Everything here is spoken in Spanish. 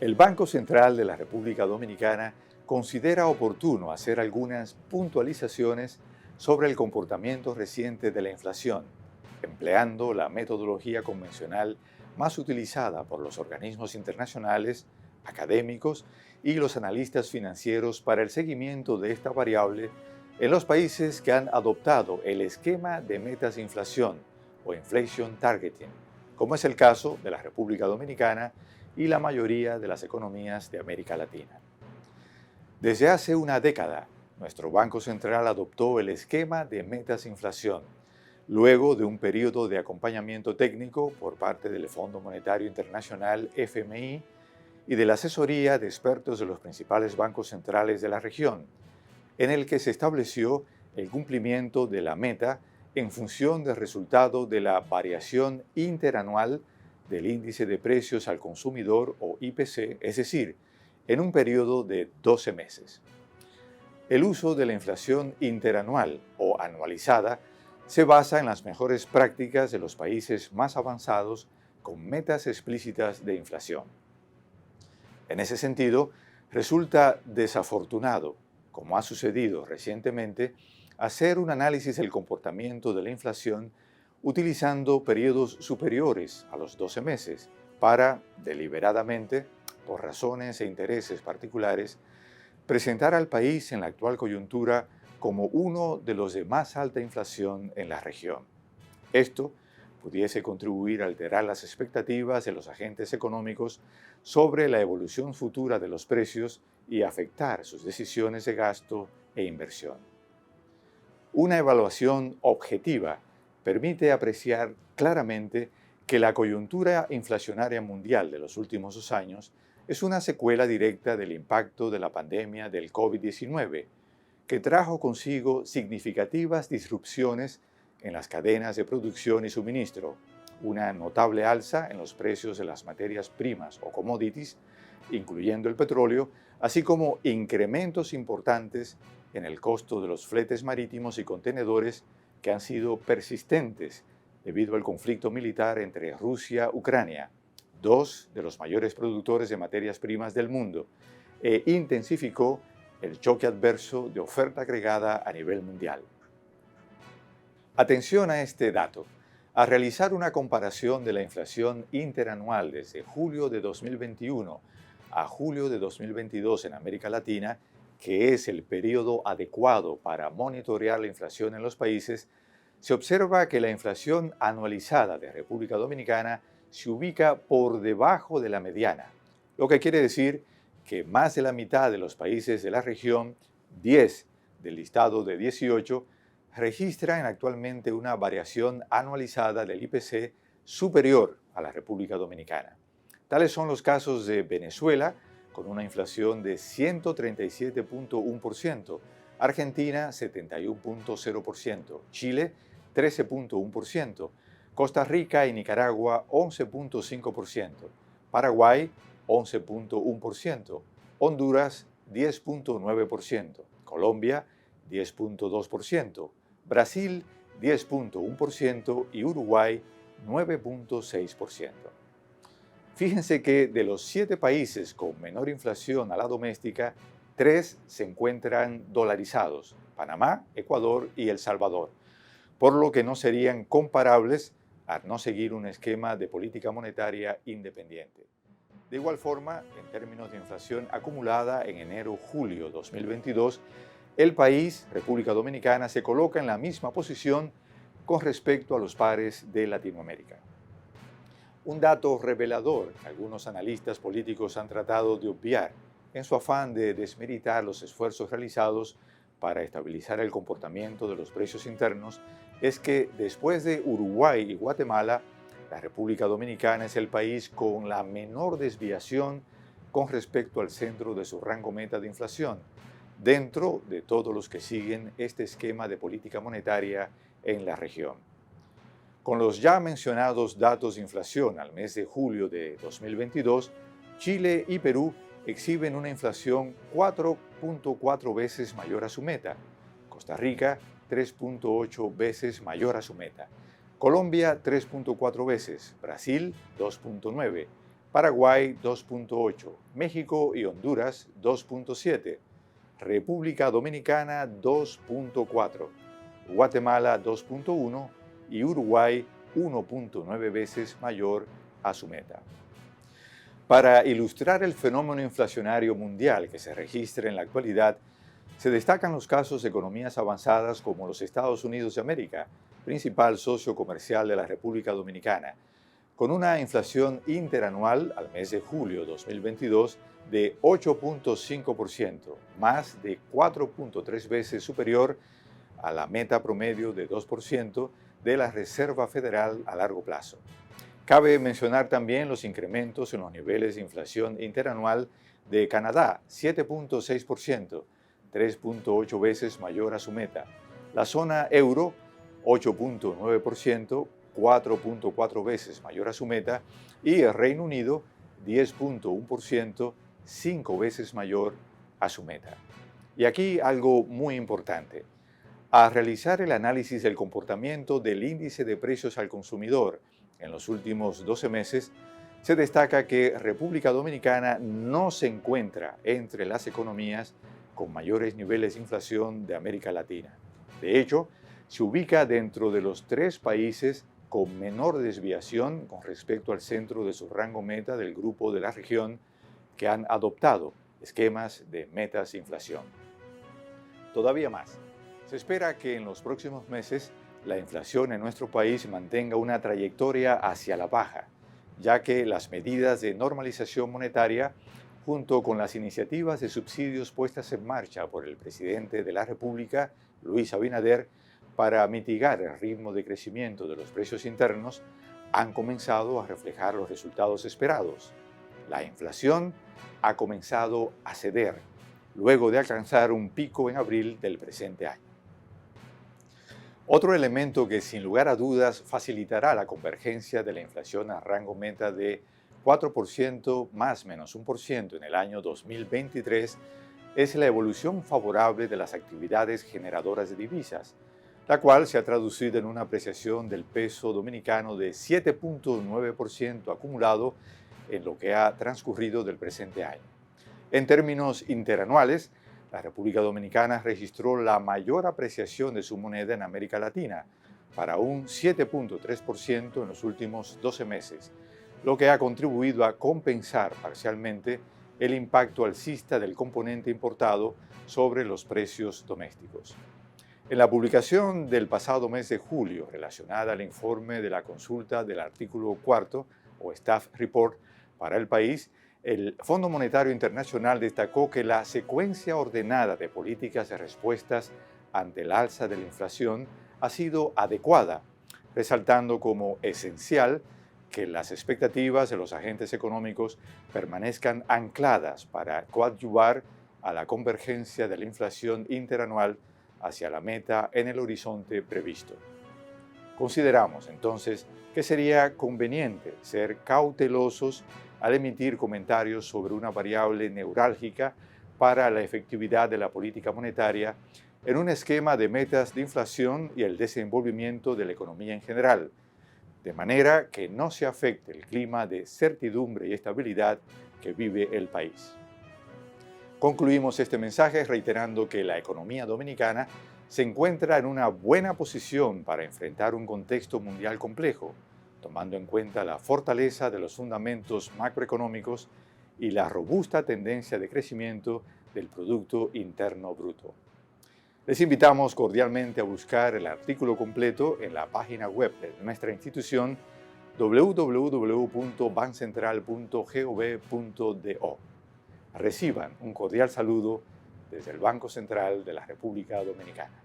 El Banco Central de la República Dominicana considera oportuno hacer algunas puntualizaciones sobre el comportamiento reciente de la inflación, empleando la metodología convencional más utilizada por los organismos internacionales, académicos y los analistas financieros para el seguimiento de esta variable en los países que han adoptado el esquema de metas de inflación o inflation targeting, como es el caso de la República Dominicana y la mayoría de las economías de América Latina. Desde hace una década, nuestro Banco Central adoptó el esquema de metas de inflación, luego de un periodo de acompañamiento técnico por parte del Fondo Monetario Internacional FMI y de la asesoría de expertos de los principales bancos centrales de la región, en el que se estableció el cumplimiento de la meta en función del resultado de la variación interanual del índice de precios al consumidor o IPC, es decir, en un periodo de 12 meses. El uso de la inflación interanual o anualizada se basa en las mejores prácticas de los países más avanzados con metas explícitas de inflación. En ese sentido, resulta desafortunado, como ha sucedido recientemente, hacer un análisis del comportamiento de la inflación utilizando periodos superiores a los 12 meses para, deliberadamente, por razones e intereses particulares, presentar al país en la actual coyuntura como uno de los de más alta inflación en la región. Esto pudiese contribuir a alterar las expectativas de los agentes económicos sobre la evolución futura de los precios y afectar sus decisiones de gasto e inversión. Una evaluación objetiva permite apreciar claramente que la coyuntura inflacionaria mundial de los últimos 2 años es una secuela directa del impacto de la pandemia del COVID-19, que trajo consigo significativas disrupciones en las cadenas de producción y suministro, una notable alza en los precios de las materias primas o commodities, incluyendo el petróleo, así como incrementos importantes en el costo de los fletes marítimos y contenedores que han sido persistentes debido al conflicto militar entre Rusia y Ucrania, dos de los mayores productores de materias primas del mundo, e intensificó el choque adverso de oferta agregada a nivel mundial. Atención a este dato. Al realizar una comparación de la inflación interanual desde julio de 2021 a julio de 2022 en América Latina, que es el periodo adecuado para monitorear la inflación en los países, se observa que la inflación anualizada de República Dominicana se ubica por debajo de la mediana, lo que quiere decir que más de la mitad de los países de la región, 10 del listado de 18, registran actualmente una variación anualizada del IPC superior a la República Dominicana. Tales son los casos de Venezuela, con una inflación de 137.1%, Argentina 71.0%, Chile 13.1%, Costa Rica y Nicaragua 11.5%, Paraguay 11.1%, Honduras 10.9%, Colombia 10.2%, Brasil 10.1% y Uruguay 9.6%. Fíjense que de los 7 países con menor inflación a la doméstica, 3 se encuentran dolarizados: Panamá, Ecuador y El Salvador, por lo que no serían comparables al no seguir un esquema de política monetaria independiente. De igual forma, en términos de inflación acumulada en enero-julio 2022, el país, República Dominicana, se coloca en la misma posición con respecto a los pares de Latinoamérica. Un dato revelador que algunos analistas políticos han tratado de obviar en su afán de desmeritar los esfuerzos realizados para estabilizar el comportamiento de los precios internos es que después de Uruguay y Guatemala, la República Dominicana es el país con la menor desviación con respecto al centro de su rango meta de inflación, dentro de todos los que siguen este esquema de política monetaria en la región. Con los ya mencionados datos de inflación al mes de julio de 2022, Chile y Perú exhiben una inflación 4.4 veces mayor a su meta, Costa Rica 3.8 veces mayor a su meta, Colombia 3.4 veces, Brasil 2.9, Paraguay 2.8, México y Honduras 2.7, República Dominicana 2.4, Guatemala 2.1 y Uruguay 1.9 veces mayor a su meta. Para ilustrar el fenómeno inflacionario mundial que se registra en la actualidad, se destacan los casos de economías avanzadas como los Estados Unidos de América, principal socio comercial de la República Dominicana, con una inflación interanual al mes de julio 2022 de 8.5%, más de 4.3 veces superior a la meta promedio de 2% de la Reserva Federal a largo plazo. Cabe mencionar también los incrementos en los niveles de inflación interanual de Canadá, 7.6%, 3.8 veces mayor a su meta. La zona euro, 8.9%, 4.4 veces mayor a su meta. Y el Reino Unido, 10.1%, 5 veces mayor a su meta. Y aquí algo muy importante. Al realizar el análisis del comportamiento del índice de precios al consumidor en los últimos 12 meses, se destaca que República Dominicana no se encuentra entre las economías con mayores niveles de inflación de América Latina. De hecho, se ubica dentro de los 3 países con menor desviación con respecto al centro de su rango meta del grupo de la región que han adoptado esquemas de metas de inflación. Todavía más, se espera que en los próximos meses la inflación en nuestro país mantenga una trayectoria hacia la baja, ya que las medidas de normalización monetaria, junto con las iniciativas de subsidios puestas en marcha por el presidente de la República, Luis Abinader, para mitigar el ritmo de crecimiento de los precios internos, han comenzado a reflejar los resultados esperados. La inflación ha comenzado a ceder, luego de alcanzar un pico en abril del presente año. Otro elemento que sin lugar a dudas facilitará la convergencia de la inflación a rango meta de 4% más menos 1% en el año 2023 es la evolución favorable de las actividades generadoras de divisas, la cual se ha traducido en una apreciación del peso dominicano de 7.9% acumulado en lo que ha transcurrido del presente año. En términos interanuales, la República Dominicana registró la mayor apreciación de su moneda en América Latina, para un 7.3% en los últimos 12 meses, lo que ha contribuido a compensar parcialmente el impacto alcista del componente importado sobre los precios domésticos. En la publicación del pasado mes de julio, relacionada al informe de la consulta del artículo 4 o Staff Report para el país, el Fondo Monetario Internacional destacó que la secuencia ordenada de políticas de respuestas ante el alza de la inflación ha sido adecuada, resaltando como esencial que las expectativas de los agentes económicos permanezcan ancladas para coadyuvar a la convergencia de la inflación interanual hacia la meta en el horizonte previsto. Consideramos entonces que sería conveniente ser cautelosos al emitir comentarios sobre una variable neurálgica para la efectividad de la política monetaria en un esquema de metas de inflación y el desenvolvimiento de la economía en general, de manera que no se afecte el clima de certidumbre y estabilidad que vive el país. Concluimos este mensaje reiterando que la economía dominicana se encuentra en una buena posición para enfrentar un contexto mundial complejo, tomando en cuenta la fortaleza de los fundamentos macroeconómicos y la robusta tendencia de crecimiento del Producto Interno Bruto. Les invitamos cordialmente a buscar el artículo completo en la página web de nuestra institución www.bancentral.gov.do. Reciban un cordial saludo desde el Banco Central de la República Dominicana.